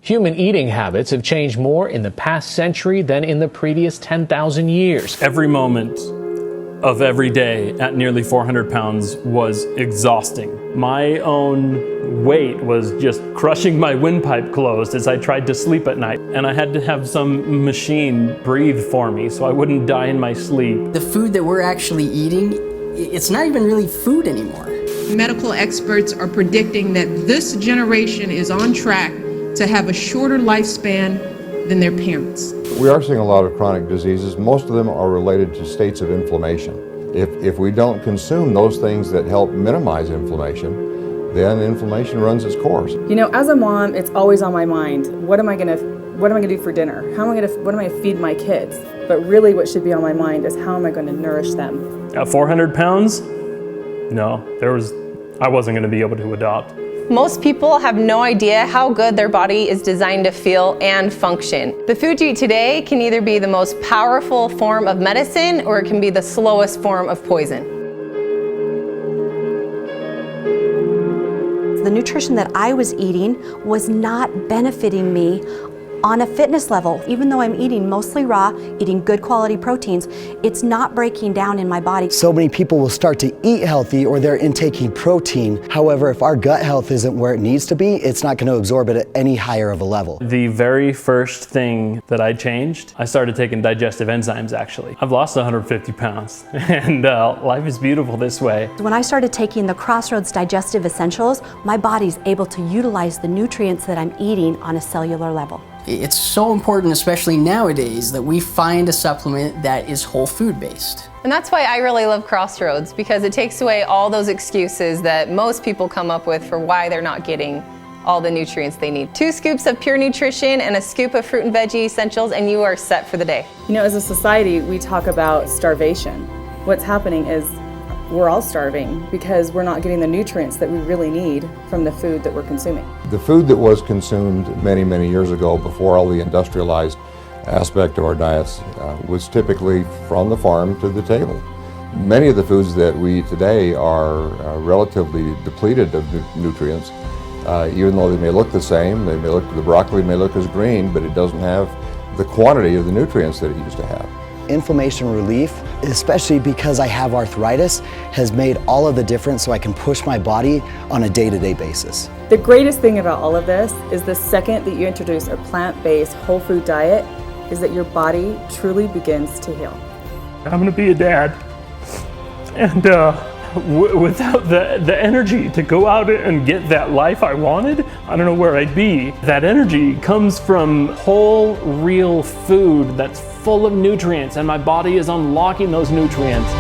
Human eating habits have changed more in the past century than in the previous 10,000 years. Every moment of every day at nearly 400 pounds was exhausting. My own weight was just crushing my windpipe closed as I tried to sleep at night. And I had to have some machine breathe for me so I wouldn't die in my sleep. The food that we're actually eating, it's not even really food anymore. Medical experts are predicting that this generation is on track to have a shorter lifespan than their parents. We are seeing a lot of chronic diseases. Most of them are related to states of inflammation. If we don't consume those things that help minimize inflammation, then inflammation runs its course. You know, as a mom, it's always on my mind. What am I gonna do for dinner? What am I gonna feed my kids? But really what should be on my mind is how am I gonna nourish them? At 400 pounds? No, I wasn't gonna be able to adopt. Most people have no idea how good their body is designed to feel and function. The food you eat today can either be the most powerful form of medicine or it can be the slowest form of poison. The nutrition that I was eating was not benefiting me on a fitness level. Even though I'm eating mostly raw, eating good quality proteins, it's not breaking down in my body. So many people will start to eat healthy or they're intaking protein. However, if our gut health isn't where it needs to be, it's not going to absorb it at any higher of a level. The very first thing that I changed, I started taking digestive enzymes actually. I've lost 150 pounds and life is beautiful this way. When I started taking the Crossroads Digestive Essentials, my body's able to utilize the nutrients that I'm eating on a cellular level. It's so important, especially nowadays, that we find a supplement that is whole food based. And that's why I really love Crossroads, because it takes away all those excuses that most people come up with for why they're not getting all the nutrients they need. 2 scoops of pure nutrition and a scoop of fruit and veggie essentials and you are set for the day. You know, as a society, we talk about starvation. What's happening is we're all starving because we're not getting the nutrients that we really need from the food that we're consuming. The food that was consumed many, many years ago, before all the industrialized aspect of our diets, was typically from the farm to the table. Many of the foods that we eat today are relatively depleted of nutrients, even though they may look the same. The broccoli may look as green, but it doesn't have the quantity of the nutrients that it used to have. Inflammation relief, especially because I have arthritis, has made all of the difference so I can push my body on a day-to-day basis. The greatest thing about all of this is the second that you introduce a plant-based whole food diet is that your body truly begins to heal. I'm gonna be a dad and without the energy to go out and get that life I wanted, I don't know where I'd be. That energy comes from whole, real food that's full of nutrients, and my body is unlocking those nutrients.